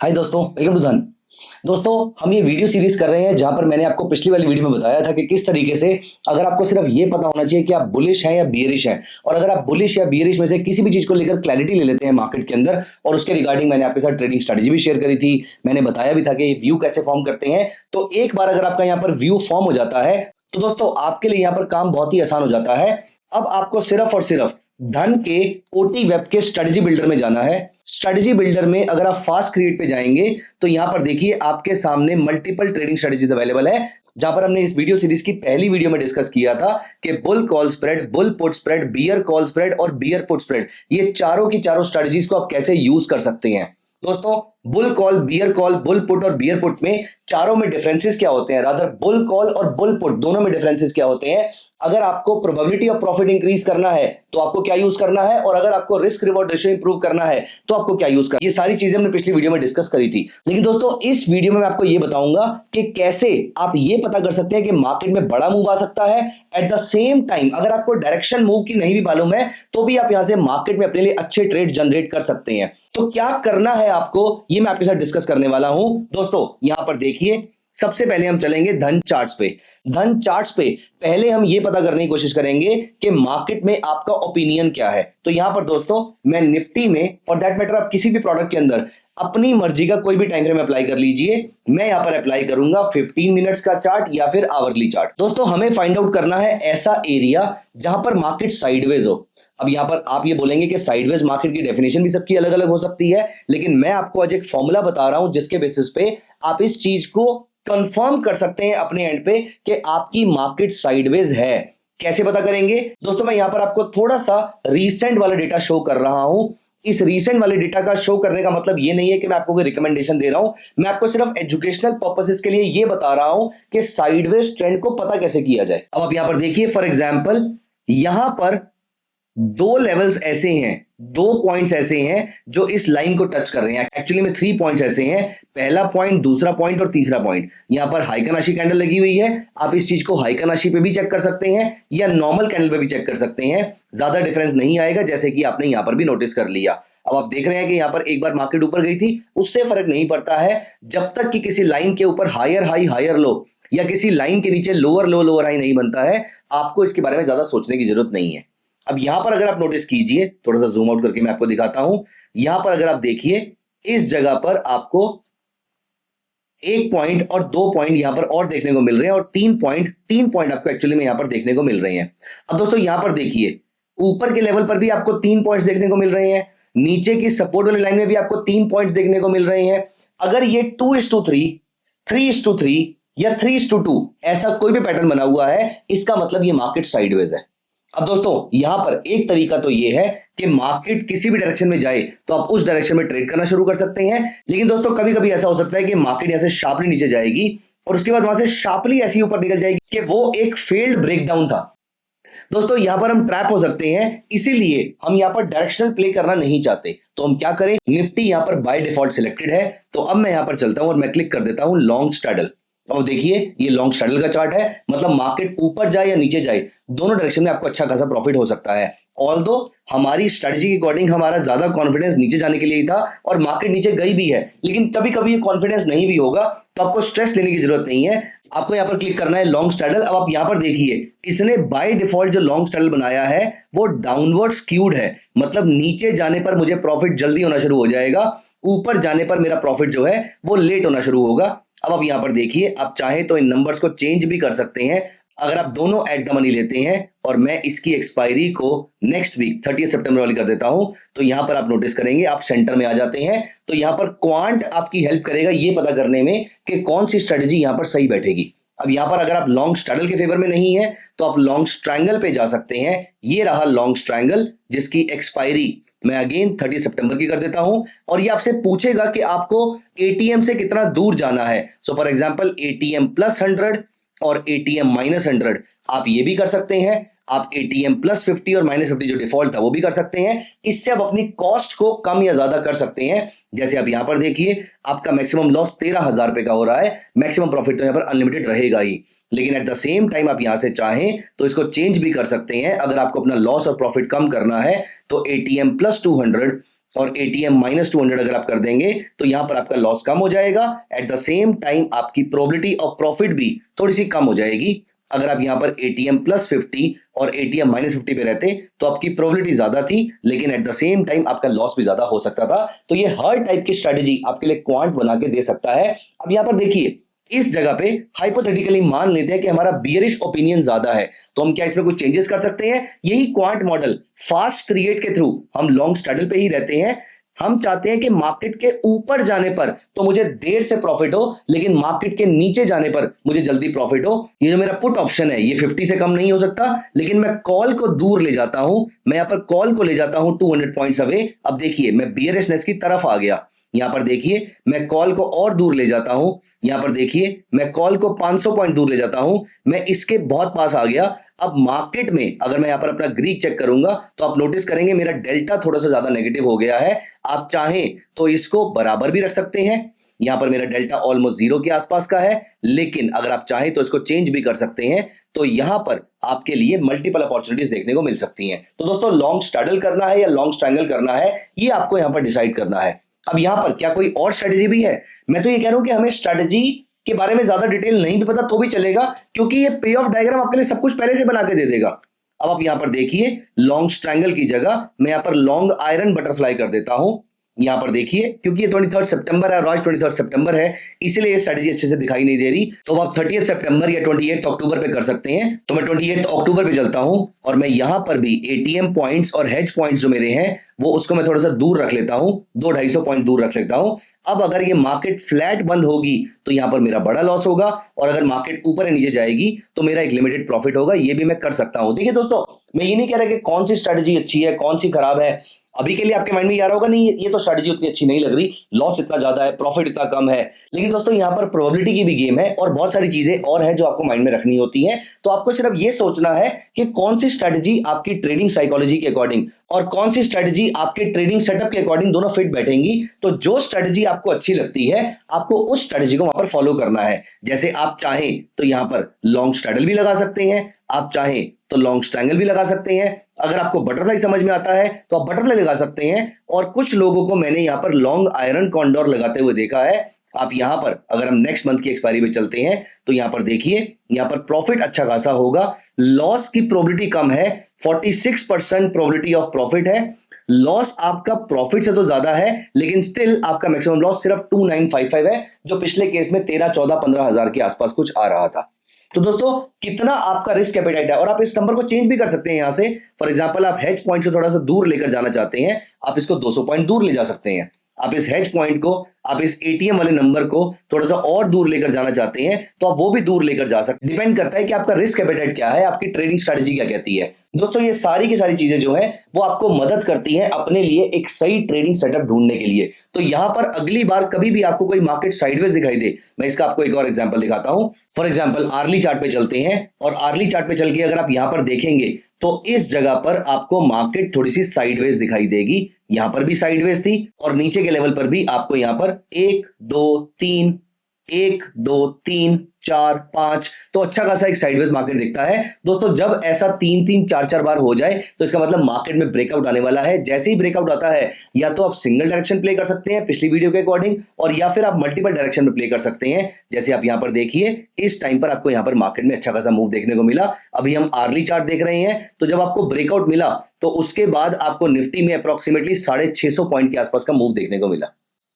हाय दोस्तों, welcome to धन। दोस्तों, हम ये वीडियो सीरीज कर रहे हैं जहां पर मैंने आपको पिछली वाली वीडियो में बताया था कि किस तरीके से अगर आपको सिर्फ ये पता होना चाहिए कि आप बुलिश हैं या बियरिश हैं, और अगर आप बुलिश या बियरिश में से किसी भी चीज को लेकर क्लैरिटी ले लेते हैं मार्केट के अंदर, और उसके रिगार्डिंग मैंने आपके साथ ट्रेडिंग स्ट्रेटजी भी शेयर करी थी। मैंने बताया भी था कि व्यू कैसे फॉर्म करते हैं। तो एक बार अगर आपका यहाँ पर व्यू फॉर्म हो जाता है तो दोस्तों आपके लिए यहाँ पर काम बहुत ही आसान हो जाता है। अब आपको सिर्फ और सिर्फ धन के ओटी वेब के स्ट्रेटजी बिल्डर में जाना है। स्ट्रेटजी बिल्डर में अगर आप फास्ट क्रिएट पे जाएंगे तो यहां पर देखिए आपके सामने मल्टीपल ट्रेडिंग स्ट्रेटजीज अवेलेबल है, जहां पर हमने इस वीडियो सीरीज की पहली वीडियो में डिस्कस किया था कि bull call spread, bull put spread, bear call spread और बियर पुट स्प्रेड, ये चारों की चारों स्ट्रेटजीज को आप कैसे यूज कर सकते हैं। दोस्तों, bull call, bear call, bull put और बियर पुट में चारों में डिफरेंसेस क्या होते हैं, रादर बुल कॉल और बुल पुट दोनों में डिफरेंसेस क्या होते हैं। अगर आपको प्रोबेबिलिटी ऑफ प्रॉफिट इंक्रीज करना है तो आपको क्या यूज करना है, और अगर आपको रिस्क रिवॉर्ड रेशियो इंप्रूव करना है तो आपको क्या यूज करना है। ये सारी चीजें हमने पिछली वीडियो में डिस्कस करी थी। लेकिन दोस्तों, इस वीडियो में मैं आपको ये बताऊंगा कि कैसे आप ये पता कर सकते हैं कि मार्केट में बड़ा मूव आ सकता है। एट द सेम टाइम अगर आपको डायरेक्शन मूव की नहीं भी मालूम है तो भी आप यहां से मार्केट में अपने लिए अच्छे ट्रेड जनरेट कर सकते हैं। तो क्या करना है आपको, ये मैं आपके साथ डिस्कस करने वाला हूं। दोस्तों, यहां पर देखिए, सबसे पहले हम चलेंगे धन चार्ट्स पे। धन चार्ट्स पे पहले हम ये पता करने की कोशिश करेंगे कि मार्केट में आपका ओपिनियन क्या है। तो यहां पर दोस्तों मैं निफ्टी में, फॉर दैट मैटर आप किसी भी प्रोडक्ट के अंदर अपनी मर्जी का कोई भी टाइम फ्रेम अप्लाई कर लीजिए। मैं यहां पर अप्लाई करूंगा 15 मिनट्स का चार्ट या फिर आवरली चार्ट। दोस्तों, हमें फाइंड आउट करना है ऐसा एरिया जहां पर मार्केट साइडवेज हो। अब यहां पर आप ये बोलेंगे कि साइडवेज मार्केट की डेफिनेशन भी सबकी अलग अलग हो सकती है, लेकिन मैं आपको आज एक फॉर्मूला बता रहा हूं जिसके बेसिस पे आप इस चीज को कंफर्म कर सकते हैं अपने एंड पे कि आपकी मार्केट साइडवेज है। कैसे पता करेंगे दोस्तों, मैं यहां पर आपको थोड़ा सा रीसेंट वाला डेटा शो कर रहा हूं। इस रीसेंट वाले डेटा का शो करने का मतलब ये नहीं है कि मैं आपको कोई रिकमेंडेशन दे रहा हूं, मैं आपको सिर्फ एजुकेशनल पर्पसेस के लिए ये बता रहा हूं कि साइडवेज ट्रेंड को पता कैसे किया जाए। अब आप यहां पर देखिए, फॉर एग्जांपल यहां पर दो लेवल्स ऐसे हैं, दो पॉइंट्स ऐसे हैं जो इस लाइन को टच कर रहे हैं। एक्चुअली में 3 पॉइंट्स ऐसे हैं, पहला पॉइंट, दूसरा पॉइंट और तीसरा पॉइंट। यहां पर हाइकनाशी कैंडल लगी हुई है। आप इस चीज को हाइकनाशी पे भी चेक कर सकते हैं या नॉर्मल कैंडल पे भी चेक कर सकते हैं। ज्यादा डिफरेंस नहीं आएगा, जैसे कि आपने यहां पर भी नोटिस कर लिया। अब आप देख रहे हैं कि यहां पर एक बार मार्केट ऊपर गई थी, उससे फर्क नहीं पड़ता है जब तक कि किसी लाइन के ऊपर हायर हाई हायर लो या किसी लाइन के नीचे लोअर लो लोअर हाई नहीं बनता है। आपको इसके बारे में ज्यादा सोचने की जरूरत नहीं है। अब यहां पर अगर आप नोटिस कीजिए, थोड़ा सा जूम आउट करके मैं आपको दिखाता हूं। यहां पर अगर आप देखिए, इस जगह पर आपको 1 पॉइंट और 2 पॉइंट यहां पर और देखने को मिल रहे हैं, और 3 पॉइंट आपको एक्चुअली में यहां पर देखने को मिल रहे हैं। अब दोस्तों यहां पर देखिए, ऊपर के लेवल पर भी आपको 3 पॉइंट्स देखने को मिल रहे हैं, नीचे की सपोर्ट वाली लाइन में भी आपको 3 पॉइंट्स देखने को मिल रहे हैं। अगर ये 2:3, 3:3 या 3:2 ऐसा कोई भी पैटर्न बना हुआ है, इसका मतलब ये मार्केट साइडवेज है। अब दोस्तों यहां पर एक तरीका तो ये है कि मार्केट किसी भी डायरेक्शन में जाए तो आप उस डायरेक्शन में ट्रेड करना शुरू कर सकते हैं। लेकिन दोस्तों कभी कभी ऐसा हो सकता है कि मार्केट यहां से शार्पली नीचे जाएगी और उसके बाद वहां से शार्पली ऐसी ऊपर निकल जाएगी कि वो एक फेल्ड ब्रेकडाउन था। दोस्तों यहां पर हम ट्रैप हो सकते हैं, इसीलिए हम यहां पर डायरेक्शनल प्ले करना नहीं चाहते। तो हम क्या करें, निफ्टी यहां पर बाय डिफॉल्ट सिलेक्टेड है, तो अब मैं यहां पर चलता हूं और मैं क्लिक कर देता हूं लॉन्ग स्ट्रैडल। और देखिए ये लॉन्ग स्ट्रैडल का चार्ट है, मतलब मार्केट ऊपर जाए या नीचे जाए, दोनों डायरेक्शन में आपको अच्छा खासा प्रॉफिट हो सकता है। ऑल्दो हमारी स्ट्रेटजी के अकॉर्डिंग हमारा ज्यादा कॉन्फिडेंस नीचे जाने के लिए ही था, और मार्केट नीचे गई भी है, लेकिन कभी कभी ये कॉन्फिडेंस नहीं भी होगा, तो आपको स्ट्रेस लेने की जरूरत नहीं है। आपको यहां पर क्लिक करना है लॉन्ग स्ट्रैडल। अब आप यहां पर देखिए, इसने बाय डिफॉल्ट जो लॉन्ग स्ट्रैडल बनाया है वो डाउनवर्ड स्क्यूड है, मतलब नीचे जाने पर मुझे प्रॉफिट जल्दी होना शुरू हो जाएगा, ऊपर जाने पर मेरा प्रॉफिट जो है वो लेट होना शुरू होगा। अब आप यहां पर देखिए, आप चाहे तो इन नंबर्स को चेंज भी कर सकते हैं। अगर आप दोनों एट द मनी लेते हैं और मैं इसकी एक्सपायरी को नेक्स्ट वीक 30 सितंबर वाली कर देता हूं, तो यहां पर आप नोटिस करेंगे आप सेंटर में आ जाते हैं। तो यहां पर क्वांट आपकी हेल्प करेगा ये पता करने में कि कौन सी स्ट्रेटजी यहां पर सही बैठेगी। अब यहां पर अगर आप लॉन्ग स्ट्रैडल के फेवर में नहीं है तो आप लॉन्ग स्ट्रैंगल पे जा सकते हैं। ये रहा लॉन्ग स्ट्रैंगल, जिसकी एक्सपायरी मैं अगेन 30 सितंबर की कर देता हूं, और ये आपसे पूछेगा कि आपको एटीएम से कितना दूर जाना है। सो फॉर एग्जांपल एटीएम +100 और एटीएम -100 आप ये भी कर सकते हैं। आप एटीएम +50 और -50 जो डिफॉल्ट था वो भी कर सकते हैं। इससे आप अपनी कॉस्ट को कम या ज्यादा कर सकते हैं। जैसे आप यहां पर देखिए, आपका मैक्सिमम लॉस 13,000 रुपए का हो रहा है, मैक्सिमम प्रॉफिट तो यहां पर अनलिमिटेड रहेगा ही, लेकिन एट द सेम टाइम आप यहां से चाहें तो इसको चेंज भी कर सकते हैं। अगर आपको अपना लॉस और प्रॉफिट कम करना है तो एटीएम +200 और ATM -200 अगर आप कर देंगे तो यहां पर आपका लॉस कम हो जाएगा। एट द सेम टाइम आपकी प्रोबेबिलिटी ऑफ प्रॉफिट भी थोड़ी सी कम हो जाएगी। अगर आप यहां पर ATM +50 और ATM -50 पे रहते तो आपकी प्रोबेबिलिटी ज्यादा थी, लेकिन एट द सेम टाइम आपका लॉस भी ज्यादा हो सकता था। तो ये हर टाइप की स्ट्रेटेजी आपके लिए क्वांट बना के दे सकता है। अब यहां पर देखिए, इस जगह पे हाइपोथेटिकली मान लेते हैं कि हमारा बियरिश ओपिनियन ज्यादा है, तो हम क्या इसमें कुछ चेंजेस कर सकते हैं? यही क्वांट मॉडल फास्ट क्रिएट के थ्रू हम लॉन्ग स्ट्रैडल पे ही रहते हैं। हम चाहते हैं कि मार्केट के ऊपर जाने पर तो मुझे देर से प्रॉफिट हो, लेकिन मार्केट के नीचे जाने पर मुझे जल्दी प्रॉफिट हो। ये जो मेरा पुट ऑप्शन है ये 50 से कम नहीं हो सकता, लेकिन मैं कॉल को दूर ले जाता हूं। मैं यहां पर कॉल को ले जाता हूं 200 पॉइंट्स अवे। अब देखिए मैं बियरिशनेस की तरफ आ गया। यहां पर देखिए मैं कॉल को और दूर ले जाता हूं। यहां पर देखिए मैं कॉल को 500 पॉइंट दूर ले जाता हूं। मैं इसके बहुत पास आ गया। अब मार्केट में अगर मैं यहां पर अपना ग्रीक चेक करूंगा तो आप नोटिस करेंगे मेरा डेल्टा थोड़ा सा ज्यादा नेगेटिव हो गया है। आप चाहें तो इसको बराबर भी रख सकते हैं। यहां पर मेरा डेल्टा ऑलमोस्ट 0 के आसपास का है, लेकिन अगर आप चाहें तो इसको चेंज भी कर सकते हैं। तो यहां पर आपके लिए मल्टीपल अपॉर्चुनिटीज देखने को मिल सकती हैं। तो दोस्तों, लॉन्ग स्ट्रैडल करना है या लॉन्ग स्ट्रैंगल करना है, ये आपको यहां पर डिसाइड करना है। अब यहां पर क्या कोई और स्ट्रेटेजी भी है? मैं तो ये कह रहा हूं कि हमें स्ट्रेटेजी के बारे में ज्यादा डिटेल नहीं भी पता तो भी चलेगा, क्योंकि ये पे ऑफ डायग्राम आपके लिए सब कुछ पहले से बना के दे देगा। अब आप यहां पर देखिए, लॉन्ग स्ट्रैंगल की जगह मैं यहां पर लॉन्ग आयरन बटरफ्लाई कर देता हूं। यहां पर देखिए, क्योंकि ये 23 सितंबर है और आज 23 सितंबर है, इसलिए ये स्ट्रेटेजी अच्छे से दिखाई नहीं दे रही। तो आप 30 सितंबर या 28 अक्टूबर पे कर सकते हैं। तो मैं 28 अक्टूबर पे चलता हूं और मैं यहां पर भी ATM पॉइंट्स और हेज पॉइंट्स जो मेरे हैं वो उसको मैं थोड़ा सा दूर रख लेता हूं, 200-250 पॉइंट दूर रख लेता हूं। अब अगर ये मार्केट फ्लैट बंद होगी तो यहां पर मेरा बड़ा लॉस होगा, और अगर मार्केट ऊपर या नीचे जाएगी तो मेरा एक लिमिटेड प्रॉफिट होगा। ये भी मैं कर सकता हूं। देखिए दोस्तों, मैं ये नहीं कह रहा कि कौन सी स्ट्रेटेजी अच्छी है कौन सी खराब है। अभी के लिए आपके माइंड में ये आ रहा होगा, नहीं ये तो स्ट्रेटेजी उतनी अच्छी नहीं लग रही, लॉस इतना ज्यादा है, प्रॉफिट इतना कम है। लेकिन दोस्तों, यहाँ पर प्रोबेबिलिटी की भी गेम है और बहुत सारी चीजें और है जो आपको माइंड में रखनी होती है। तो आपको सिर्फ ये सोचना है कि कौन सी स्ट्रेटेजी आपकी ट्रेडिंग साइकोलॉजी के अकॉर्डिंग और कौन सी स्ट्रेटेजी आपके ट्रेडिंग सेटअप के अकॉर्डिंग दोनों फिट बैठेंगी। तो जो स्ट्रेटेजी आपको अच्छी लगती है आपको उस स्ट्रेटेजी को वहां पर फॉलो करना है। जैसे आप चाहें तो यहां पर लॉन्ग स्ट्रैडल भी लगा सकते हैं, आप चाहें तो लॉन्ग स्ट्रैंगल भी लगा सकते हैं। अगर आपको बटरफ्लाई समझ में आता है तो आप बटरफ्लाई लगा सकते हैं। और कुछ लोगों को मैंने यहां पर लॉन्ग आयरन कॉन्डोर लगाते हुए देखा है। आप यहां पर अगर हम नेक्स्ट मंथ की एक्सपायरी पे चलते हैं तो यहां पर देखिए, यहां पर प्रॉफिट अच्छा खासा होगा, लॉस की प्रोबेबिलिटी कम है, 46% प्रोबेबिलिटी ऑफ प्रॉफिट है। लॉस आपका प्रॉफिट से तो ज्यादा है, लेकिन स्टिल आपका मैक्सिमम लॉस सिर्फ 2955 है, जो पिछले केस में 13, 14, 15 हजार के आसपास कुछ आ रहा था। तो दोस्तों, कितना आपका रिस्क एपेटाइट है, और आप इस नंबर को चेंज भी कर सकते हैं। यहां से फॉर एग्जांपल आप हेज पॉइंट को थोड़ा सा दूर लेकर जाना चाहते हैं, आप इसको 200 पॉइंट दूर ले जा सकते हैं। आप इस हेज पॉइंट को, आप इस ATM वाले नंबर को थोड़ा सा और दूर लेकर जाना चाहते हैं तो आप वो भी दूर लेकर जा सकते हैं। डिपेंड करता है कि आपका रिस्क एपेटाइट क्या है, आपकी ट्रेडिंग स्ट्रेटजी क्या कहती है। दोस्तों, ये सारी की सारी चीजें जो है वो आपको मदद करती हैं अपने लिए एक सही ट्रेडिंग सेटअप ढूंढने के लिए। तो यहां पर अगली बार कभी भी आपको कोई मार्केट साइडवेज दिखाई दे, मैं इसका आपको एक और एग्जांपल दिखाता हूं। फॉर एग्जांपल आर्ली चार्ट पे चलते हैं, और आर्ली चार्ट पे चल के अगर आप यहां पर देखेंगे तो इस जगह पर आपको मार्केट थोड़ी सी साइडवेज दिखाई देगी। यहां पर भी साइडवेज थी और नीचे के लेवल पर भी आपको यहां पर 1 2 3 1 2 3 4 5, तो अच्छा खासा एक साइडवेज मार्केट दिखता है। दोस्तों, जब ऐसा 3 4 बार हो जाए तो इसका मतलब मार्केट में ब्रेकआउट आने वाला है। जैसे ही ब्रेकआउट आता है, या तो आप सिंगल डायरेक्शन प्ले कर सकते हैं पिछली वीडियो के अकॉर्डिंग, और या फिर आप मल्टीपल डायरेक्शन में प्ले कर सकते हैं। जैसे आप यहां पर देखिए, इस टाइम पर आपको यहां पर मार्केट में अच्छा खासा मूव देखने को मिला। अभी हम आर्ली चार्ट देख रहे हैं, तो जब आपको ब्रेकआउट मिला तो उसके बाद आपको निफ्टी में अप्रोक्सीमेटली 650 पॉइंट के आसपास का मूव देखने को मिला।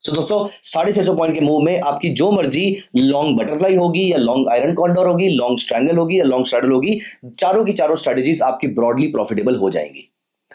तो दोस्तों, 650 पॉइंट के मूव में आपकी जो मर्जी लॉन्ग बटरफ्लाई होगी या लॉन्ग आयरन कॉन्डोर होगी, लॉन्ग स्ट्रैंगल होगी या लॉन्ग स्ट्रैडल होगी, चारों की चारों स्ट्रेटेजीज आपकी ब्रॉडली प्रॉफिटेबल हो जाएंगी।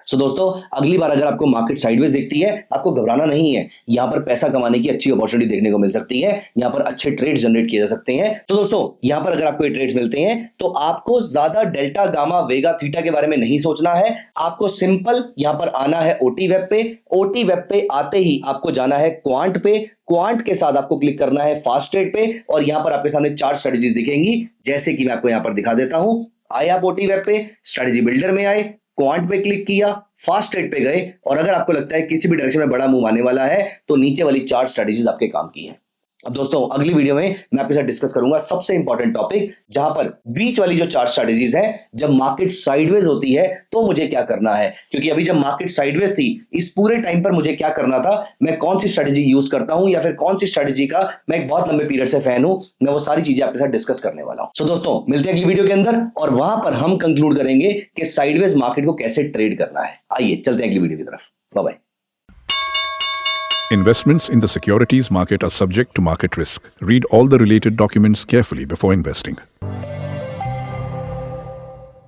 सो दोस्तों, अगली बार अगर आपको मार्केट साइडवेज दिखती है, आपको घबराना नहीं है। यहां पर पैसा कमाने की अच्छी अपॉर्चुनिटी देखने को मिल सकती है, यहां पर अच्छे ट्रेड्स जनरेट किए जा सकते हैं। तो दोस्तों, यहां पर अगर आपको ये ट्रेड्स मिलते हैं तो आपको ज्यादा डेल्टा, गामा, वेगा, थीटा के बारे में नहीं सोचना है। आपको सिंपल यहां पर आना है ओटी वेब पे। ओटी वेब पे आते ही आपको जाना है क्वांट पे। क्वांट के साथ आपको क्लिक करना है फास्ट ट्रेड पे, और यहां पर आपके सामने 4 स्ट्रेटेजीज दिखेंगी, जैसे कि मैं आपको यहां पर दिखा देता हूं। आए आप ओटी वेब पे, स्ट्रेटेजी बिल्डर में आए, क्वांट पे क्लिक किया, फास्ट ट्रेड पे गए, और अगर आपको लगता है किसी भी डायरेक्शन में बड़ा मूव आने वाला है तो नीचे वाली 4 स्ट्रेटेजीज आपके काम की है। अब दोस्तों अगली वीडियो में मैं आपके साथ डिस्कस करूंगा सबसे इंपॉर्टेंट टॉपिक, जहां पर बीच वाली जो चार स्ट्रेटजीज है, जब मार्केट साइडवेज होती है तो मुझे क्या करना है, क्योंकि अभी जब मार्केट साइडवेज थी इस पूरे टाइम पर मुझे क्या करना था, मैं कौन सी स्ट्रेटजी यूज करता हूं या फिर कौन सी स्ट्रेटजी का मैं एक बहुत लंबे पीरियड से फैन हूं, मैं वो सारी चीजें आपके साथ डिस्कस करने वाला हूं। सो दोस्तों मिलते हैं अगली वीडियो के अंदर और वहां पर हम कंक्लूड करेंगे कि साइडवेज मार्केट को कैसे ट्रेड करना है। आइए चलते हैं अगली वीडियो की तरफ। Bye bye. Investments in the securities market are subject to market risk. Read all the related documents carefully before investing.